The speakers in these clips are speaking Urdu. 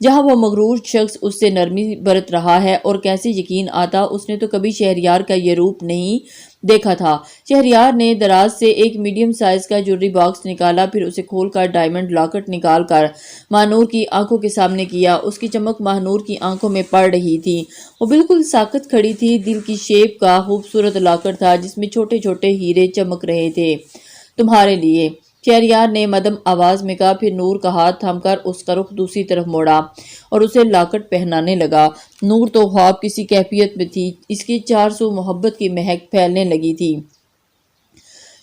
جہاں وہ مغرور شخص اس سے نرمی برت رہا ہے، اور کیسے یقین آتا، اس نے تو کبھی شہریار کا یہ روپ نہیں دیکھا تھا۔ شہریار نے دراز سے ایک میڈیم سائز کا جویلری باکس نکالا، پھر اسے کھول کر ڈائمنڈ لاکٹ نکال کر ماہنور کی آنکھوں کے سامنے کیا۔ اس کی چمک ماہنور کی آنکھوں میں پڑ رہی تھی۔ وہ بالکل ساکت کھڑی تھی۔ دل کی شیپ کا خوبصورت لاکٹ تھا جس میں چھوٹے چھوٹے ہیرے چمک رہے تھے۔ تمہارے لیے، شہریار نے مدھم آواز میں کہا، پھر نور کا ہاتھ تھم کر اس کا رخ دوسری طرف موڑا اور اسے لاکٹ پہنانے لگا۔ نور تو خواب کسی کیفیت میں تھی، اس کی چارسو محبت کی مہک پھیلنے لگی تھی۔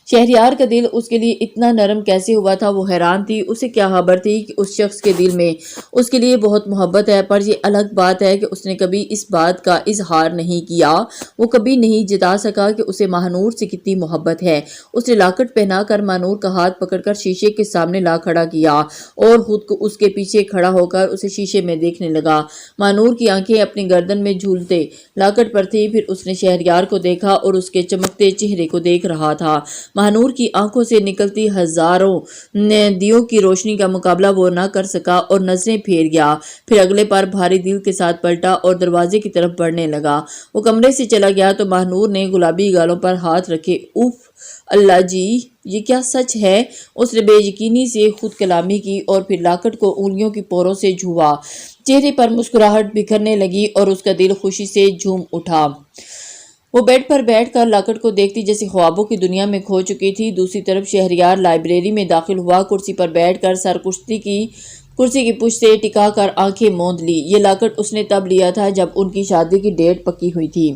شہریار کا دل اس کے لیے اتنا نرم کیسے ہوا تھا، وہ حیران تھی۔ اسے کیا خبر تھی کہ اس شخص کے دل میں اس کے لیے بہت محبت ہے، پر یہ الگ بات ہے کہ اس نے کبھی اس بات کا اظہار نہیں کیا۔ وہ کبھی نہیں جتا سکا کہ اسے ماہنور سے کتنی محبت ہے۔ اس نے لاکٹ پہنا کر ماہنور کا ہاتھ پکڑ کر شیشے کے سامنے لا کھڑا کیا اور خود کو اس کے پیچھے کھڑا ہو کر اسے شیشے میں دیکھنے لگا۔ ماہنور کی آنکھیں اپنی گردن میں جھولتے لاکٹ پر تھی، پھر اس نے شہریار کو دیکھا اور اس کے چمکتے چہرے کو دیکھ رہا تھا۔ ماہنور کی آنکھوں سے نکلتی ہزاروں دیوں کی روشنی کا مقابلہ وہ نہ کر سکا اور نظریں پھیر گیا، پھر اگلے پر بھاری دل کے ساتھ پلٹا اور دروازے کی طرف بڑھنے لگا۔ وہ کمرے سے چلا گیا تو ماہنور نے گلابی گالوں پر ہاتھ رکھے، اف اللہ جی، یہ کیا سچ ہے؟ اس نے بے یقینی سے خود کلامی کی اور پھر لاکٹ کو انگلیوں کی پوروں سے چھوا۔ چہرے پر مسکراہٹ بکھرنے لگی اور اس کا دل خوشی سے جھوم اٹھا۔ وہ بیڈ پر بیٹھ کر لاکٹ کو دیکھتی جیسے خوابوں کی دنیا میں کھو چکی تھی۔ دوسری طرف شہریار لائبریری میں داخل ہوا، کرسی پر بیٹھ کر سر کرسی کی پشت سے ٹکا کر آنکھیں موند لی۔ یہ لاکٹ اس نے تب لیا تھا جب ان کی شادی کی ڈیٹ پکی ہوئی تھی۔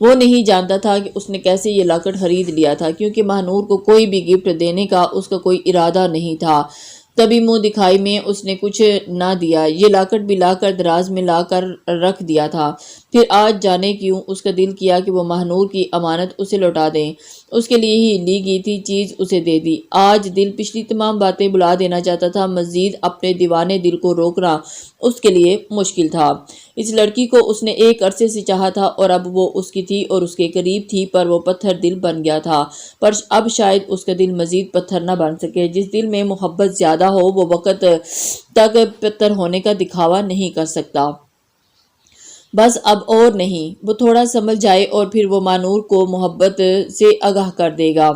وہ نہیں جانتا تھا کہ اس نے کیسے یہ لاکٹ خرید لیا تھا، کیونکہ ماہنور کو کوئی بھی گفٹ دینے کا اس کا کوئی ارادہ نہیں تھا۔ تبھی منہ دکھائی میں اس نے کچھ نہ دیا۔ یہ لاکٹ بھی لا کر دراز میں لا کر رکھ دیا تھا۔ پھر آج جانے کیوں اس کا دل کیا کہ وہ ماہنور کی امانت اسے لوٹا دیں۔ اس کے لیے ہی لی گئی تھی چیز اسے دے دی۔ آج دل پچھلی تمام باتیں بلا دینا چاہتا تھا۔ مزید اپنے دیوانے دل کو روکنا اس کے لیے مشکل تھا۔ اس لڑکی کو اس نے ایک عرصے سے چاہا تھا اور اب وہ اس کی تھی اور اس کے قریب تھی، پر وہ پتھر دل بن گیا تھا۔ پر اب شاید اس کا دل مزید پتھر نہ بن سکے۔ جس دل میں محبت زیادہ ہو وہ وقت تک پتھر ہونے کا دکھاوا نہیں کر سکتا۔ بس اب اور نہیں، وہ تھوڑا سنبھل جائے اور پھر وہ ماہنور کو محبت سے آگاہ کر دے گا۔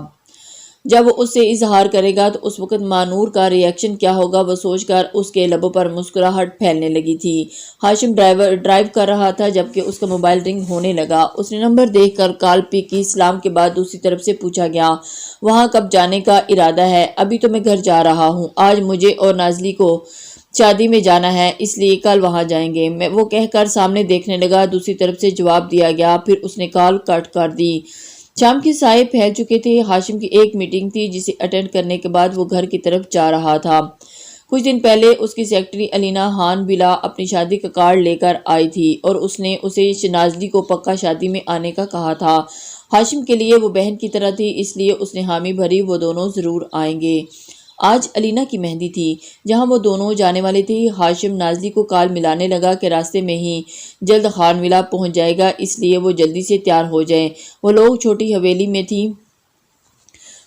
جب وہ اس سے اظہار کرے گا تو اس وقت ماہنور کا ری ایکشن کیا ہوگا، وہ سوچ کر اس کے لبوں پر مسکراہٹ پھیلنے لگی تھی۔ ہاشم ڈرائیو کر رہا تھا جبکہ اس کا موبائل رنگ ہونے لگا۔ اس نے نمبر دیکھ کر کال پک کی۔ سلام کے بعد دوسری طرف سے پوچھا گیا، وہاں کب جانے کا ارادہ ہے؟ ابھی تو میں گھر جا رہا ہوں، آج مجھے اور نازلی کو شادی میں جانا ہے، اس لیے کل وہاں جائیں گے، میں وہ کہہ کر سامنے دیکھنے لگا۔ دوسری طرف سے جواب دیا گیا، پھر اس نے کال کٹ کر دی۔ شام کے سائے پھیل چکے تھے۔ ہاشم کی ایک میٹنگ تھی جسے اٹینڈ کرنے کے بعد وہ گھر کی طرف جا رہا تھا۔ کچھ دن پہلے اس کی سیکرٹری الینا خان بلا اپنی شادی کا کارڈ لے کر آئی تھی اور اس نے اسے نازلی کو پکا شادی میں آنے کا کہا تھا۔ ہاشم کے لیے وہ بہن کی طرح تھی، اس لیے اس نے حامی بھری، وہ دونوں ضرور آئیں گے۔ آج الینا کی مہندی تھی جہاں وہ دونوں جانے والے تھے۔ ہاشم نازلی کو کال ملانے لگا کہ راستے میں ہی جلد خان ولا پہنچ جائے گا، اس لیے وہ جلدی سے تیار ہو جائیں۔ وہ لوگ چھوٹی حویلی میں تھی۔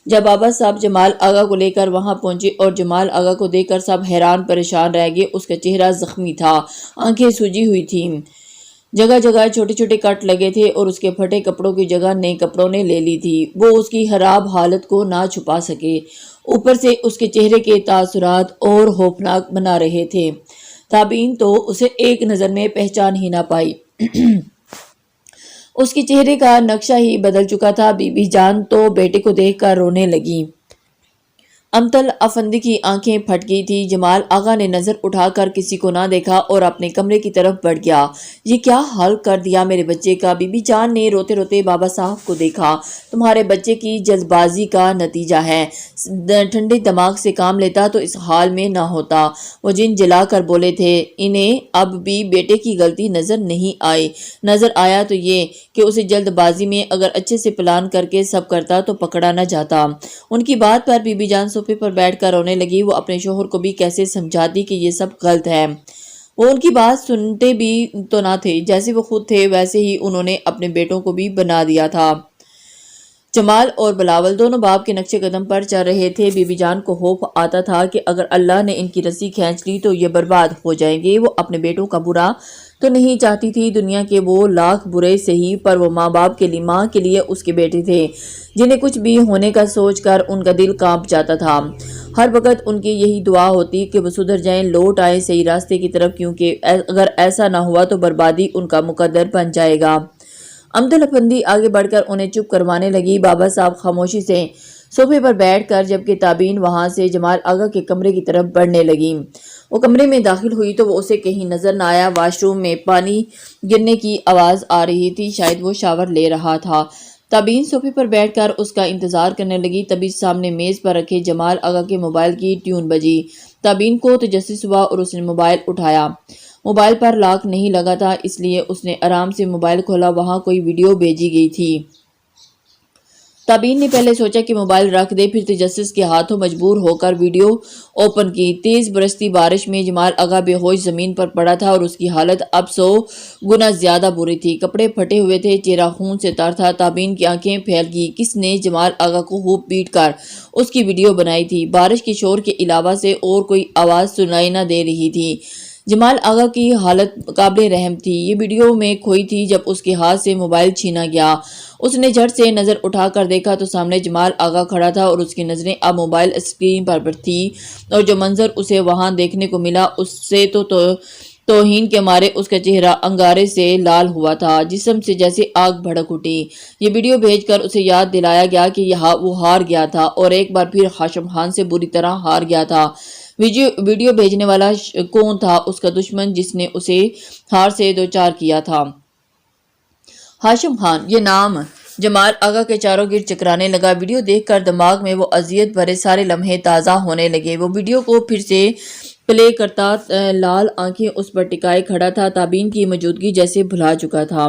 جب بابا صاحب جمال آغا کو لے کر وہاں پہنچے اور جمال آغا کو دیکھ کر سب حیران پریشان رہ گئے۔ اس کا چہرہ زخمی تھا، آنکھیں سوجی ہوئی تھیں، جگہ جگہ چھوٹے چھوٹے کٹ لگے تھے اور اس کے پھٹے کپڑوں کی جگہ نئے کپڑوں نے لے لی تھی۔ وہ اس کی خراب حالت کو نہ چھپا سکے، اوپر سے اس کے چہرے کے تاثرات اور خوفناک بنا رہے تھے۔ تابعین تو اسے ایک نظر میں پہچان ہی نہ پائی۔ اس کے چہرے کا نقشہ ہی بدل چکا تھا۔ بی بی جان تو بیٹے کو دیکھ کر رونے لگی۔ امتل افندی کی آنکھیں پھٹ گئی تھی۔ جمال آغا نے نظر اٹھا کر کسی کو نہ دیکھا اور اپنے کمرے کی طرف بڑھ گیا۔ یہ کیا حال کر دیا میرے بچے کا؟ بی بی جان نے روتے روتے بابا صاحب کو دیکھا۔ تمہارے بچے کی جلد بازی کا نتیجہ ہے، ٹھنڈے دماغ سے کام لیتا تو اس حال میں نہ ہوتا۔ وہ جن جلا کر بولے تھے، انہیں اب بھی بیٹے کی غلطی نظر نہیں آئی۔ نظر آیا تو یہ کہ اسے جلد بازی میں اگر اچھے سے پلان کر کے سب کرتا تو پکڑا نہ جاتا۔ ان کی بات پر بی بی جان صوفے پر بیٹھ کر رونے لگی۔ وہ اپنے شوہر کو بھی کیسے سمجھاتی کہ یہ سب غلط ہے۔ وہ ان کی بات سنتے بھی تو نہ تھے، جیسے وہ خود تھے ویسے ہی انہوں نے اپنے بیٹوں کو بھی بنا دیا تھا۔ جمال اور بلاول دونوں باپ کے نقش قدم پر چل رہے تھے۔ بی بی جان کو خوف آتا تھا کہ اگر اللہ نے ان کی رسی کھینچ لی تو یہ برباد ہو جائیں گے۔ وہ اپنے بیٹوں کا برا تو نہیں چاہتی تھی، دنیا کے وہ لاکھ برے سہی، پر وہ ماں باپ کے لیے، ماں کے لیے اس کے بیٹے تھے جنہیں کچھ بھی ہونے کا سوچ کر ان کا دل کانپ جاتا تھا۔ ہر وقت ان کی یہی دعا ہوتی کہ وہ سدھر جائیں، لوٹ آئیں صحیح راستے کی طرف، کیونکہ اگر ایسا نہ ہوا تو بربادی ان کا مقدر بن جائے گا۔ امدل افندی آگے بڑھ کر انہیں چپ کروانے لگی۔ بابا صاحب خاموشی سے صوفے پر بیٹھ کر، جبکہ تابین وہاں سے جمال آغا کے کمرے کی طرف بڑھنے لگی۔ وہ کمرے میں داخل ہوئی تو وہ اسے کہیں نظر نہ آیا۔ واش روم میں پانی گرنے کی آواز آ رہی تھی، شاید وہ شاور لے رہا تھا۔ تابین صوفے پر بیٹھ کر اس کا انتظار کرنے لگی، تبھی سامنے میز پر رکھے جمال آغا کے موبائل کی ٹیون بجی۔ تابین کو تجسس ہوا اور اس نے موبائل اٹھایا۔ موبائل پر لاک نہیں لگا تھا، اس لیے اس نے آرام سے موبائل کھولا، وہاں کوئی ویڈیو بھیجی گئی تھی۔ تابین نے پہلے سوچا کہ موبائل رکھ دے، پھر تجسس کے ہاتھوں مجبور ہو کر ویڈیو اوپن کی۔ تیز برستی بارش میں جمال آغا بے ہوش زمین پر پڑا تھا اور اس کی حالت اب 100 گنا زیادہ بری تھی۔ کپڑے پھٹے ہوئے تھے، چہرہ خون سے تر تھا۔ تابین کی آنکھیں پھیل گئی، کس نے جمال آغا کو خوب پیٹ کر اس کی ویڈیو بنائی تھی؟ بارش کے شور کے علاوہ سے اور کوئی آواز سنائی نہ دے رہی تھی۔ جمال آغا کی حالت قابل رحم تھی۔ یہ ویڈیو میں کھوئی تھی جب اس کے ہاتھ سے موبائل چھینا گیا۔ اس نے جھٹ سے نظر اٹھا کر دیکھا تو سامنے جمال آغا کھڑا تھا اور اس کی نظریں اب موبائل اسکرین پر تھیں، اور جو منظر اسے وہاں دیکھنے کو ملا اس سے تو توہین کے مارے اس کا چہرہ انگارے سے لال ہوا تھا، جسم سے جیسے آگ بھڑک اٹھی۔ یہ ویڈیو بھیج کر اسے یاد دلایا گیا کہ وہ ہار گیا تھا، اور ایک بار پھر ہاشم خان سے بری طرح ہار گیا تھا۔ ویڈیو بھیجنے والا کون تھا؟ اس کا دشمن جس نے اسے ہار سے دوچار کیا تھا۔ ہاشم خان، یہ نام جمال آغا کے چاروں گرد چکرانے لگا۔ ویڈیو دیکھ کر دماغ میں وہ اذیت بھرے سارے لمحے تازہ ہونے لگے۔ وہ ویڈیو کو پھر سے پلے کرتا لال آنکھیں اس پر ٹکائے کھڑا تھا، تابین کی موجودگی جیسے بھلا چکا تھا۔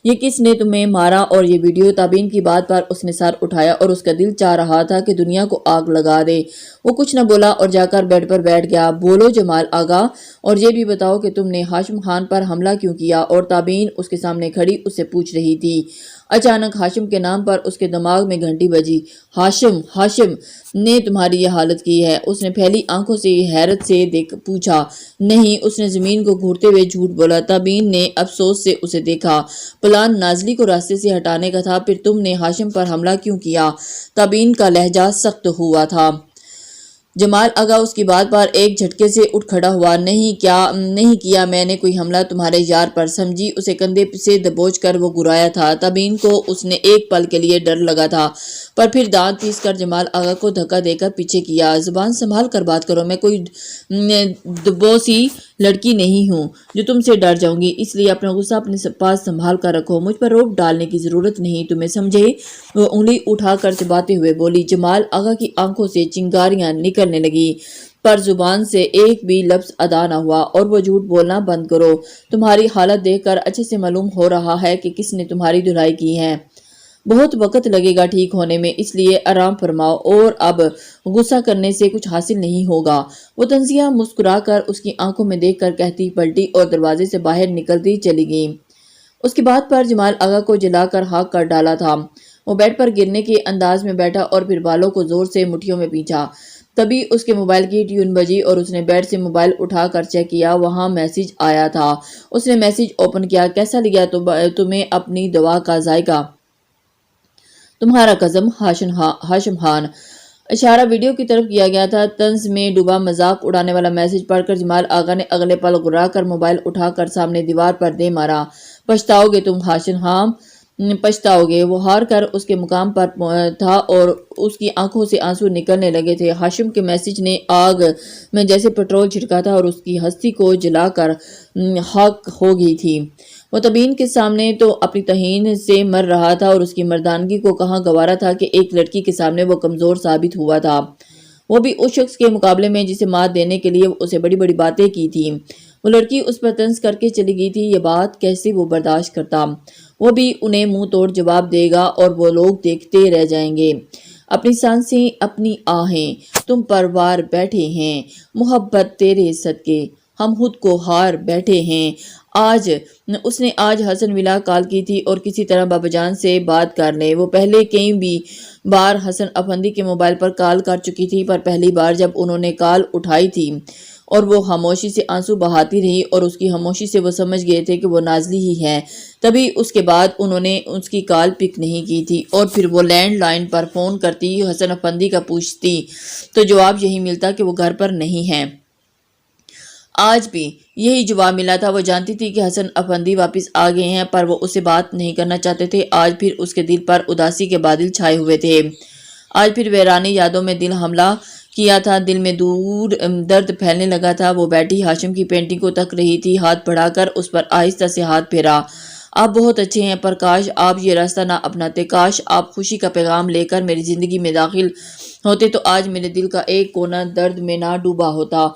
یہ کس نے تمہیں مارا؟ اور یہ ویڈیو؟ تابین کی بات پر اس نے سر اٹھایا اور اس کا دل چاہ رہا تھا کہ دنیا کو آگ لگا دے۔ وہ کچھ نہ بولا اور جا کر بیڈ پر بیٹھ گیا۔ بولو جمال آغا، اور یہ بھی بتاؤ کہ تم نے ہاشم خان پر حملہ کیوں کیا؟ اور تابین اس کے سامنے کھڑی اس سے پوچھ رہی تھی۔ اچانک ہاشم کے نام پر اس کے دماغ میں گھنٹی بجی۔ ہاشم نے تمہاری یہ حالت کی ہے؟ اس نے پھیلی آنکھوں سے حیرت سے پوچھا۔ نہیں، اس نے زمین کو گھورتے ہوئے جھوٹ بولا۔ تابین نے افسوس سے اسے دیکھا۔ پلان نازلی کو راستے سے ہٹانے کا تھا، پھر تم نے ہاشم پر حملہ کیوں کیا؟ تابین کا لہجہ سخت ہوا تھا۔ جمال آغا اس کی بات پر ایک جھٹکے سے اٹھ کھڑا ہوا۔ نہیں کیا میں نے کوئی حملہ تمہارے یار پر، سمجھی؟ اسے کندھے سے دبوچ کر وہ گرایا تھا۔ تابین کو اس نے ایک پل کے لیے ڈر لگا تھا، پر پھر دانت پیس کر جمال آغا کو دھکا دے کر پیچھے کیا۔ زبان سنبھال کر بات کرو، میں کوئی دبوسی لڑکی نہیں ہوں جو تم سے ڈر جاؤں گی، اس لیے اپنا غصہ اپنے پاس سنبھال کر رکھو، مجھ پر روب ڈالنے کی ضرورت نہیں تمہیں، سمجھے؟ وہ انگلی اٹھا کر چباتے ہوئے بولی۔ جمال آغا کی آنکھوں سے چنگاریاں نکلنے لگی، پر زبان سے ایک بھی لفظ ادا نہ ہوا۔ اور وہ جھوٹ بولنا بند کرو، تمہاری حالت دیکھ کر اچھے سے معلوم ہو رہا ہے کہ کس نے تمہاری دھلائی کی ہے۔ بہت وقت لگے گا ٹھیک ہونے میں، اس لیے آرام فرماؤ، اور اب غصہ کرنے سے کچھ حاصل نہیں ہوگا۔ وہ طنزیہ مسکرا کر اس کی آنکھوں میں دیکھ کر کہتی پلٹی اور دروازے سے باہر نکلتی چلی گئی۔ اس کی بات پر جمال آغا کو جلا کر ہاک کر ڈالا تھا۔ وہ بیڈ پر گرنے کے انداز میں بیٹھا اور پھر بالوں کو زور سے مٹھیوں میں پینچا۔ تبھی اس کے موبائل کی ٹیون بجی اور اس نے بیڈ سے موبائل اٹھا کر چیک کیا، وہاں میسج آیا تھا۔ اس نے میسج اوپن کیا۔ کیسا لگا تمہیں اپنی دوا کا ذائقہ؟ تمہارا قزم ہاشم خان۔ اشارہ ویڈیو کی طرف کیا گیا تھا۔ طنز میں ڈوبا مذاق اڑانے والا میسج پڑھ کر جمال آغا نے اگلے پل گھبرا کر موبائل اٹھا کر سامنے دیوار پر دے مارا۔ پچھتاؤ گے تم ہاشم خان، پچھتاؤ گے۔ وہ ہار کر اس کے مقام پر تھا اور اس کی آنکھوں سے آنسو نکلنے لگے تھے۔ ہاشم کے میسج نے آگ میں جیسے پٹرول چھڑکا تھا اور اس کی ہستی کو جلا کر خاک ہو گئی تھی۔ وہ تابین کے سامنے تو اپنی توہین سے مر رہا تھا اور اس کی مردانگی کو کہاں گوارا تھا کہ ایک لڑکی کے سامنے وہ کمزور ثابت ہوا تھا، وہ بھی اس شخص کے مقابلے میں جسے مات دینے کے لیے اسے بڑی بڑی باتیں کی تھی۔ وہ لڑکی اس پر طنز کر کے چلی گئی تھی، یہ بات کیسے وہ برداشت کرتا؟ وہ بھی انہیں منہ توڑ جواب دے گا اور وہ لوگ دیکھتے رہ جائیں گے۔ اپنی سانسیں، اپنی آہیں تم پر وار بیٹھے ہیں، محبت تیرے صدقے ہم خود کو ہار بیٹھے ہیں، اس نے آج حسن ولا کال کی تھی اور کسی طرح بابا جان سے بات کر لے۔ وہ پہلے کئی بھی بار حسن افندی کے موبائل پر کال کر چکی تھی، پر پہلی بار جب انہوں نے کال اٹھائی تھی اور وہ خاموشی سے آنسو بہاتی رہی اور اس کی خاموشی سے وہ سمجھ گئے تھے کہ وہ نازلی ہی ہے، تبھی اس کے بعد انہوں نے اس کی کال پک نہیں کی تھی۔ اور پھر وہ لینڈ لائن پر فون کرتی، حسن افندی کا پوچھتی تو جواب یہی ملتا کہ وہ گھر پر نہیں ہے۔ آج بھی یہی جواب ملا تھا۔ وہ جانتی تھی کہ حسن افندی واپس آ گئے ہیں، پر وہ اس سے بات نہیں کرنا چاہتے تھے۔ آج پھر اس کے دل پر اداسی کے بادل چھائے ہوئے تھے۔ آج پھر ویرانی یادوں میں دل حملہ کیا تھا، دل میں دور درد پھیلنے لگا تھا۔ وہ بیٹھی ہاشم کی پینٹنگ کو تک رہی تھی، ہاتھ بڑھا کر اس پر آہستہ سے ہاتھ پھیرا۔ آپ بہت اچھے ہیں، پر کاش آپ یہ راستہ نہ اپناتے، کاش آپ خوشی کا پیغام لے کر میری زندگی میں داخل ہوتے تو آج میرے دل کا ایک کونا درد میں نہ ڈوبا ہوتا۔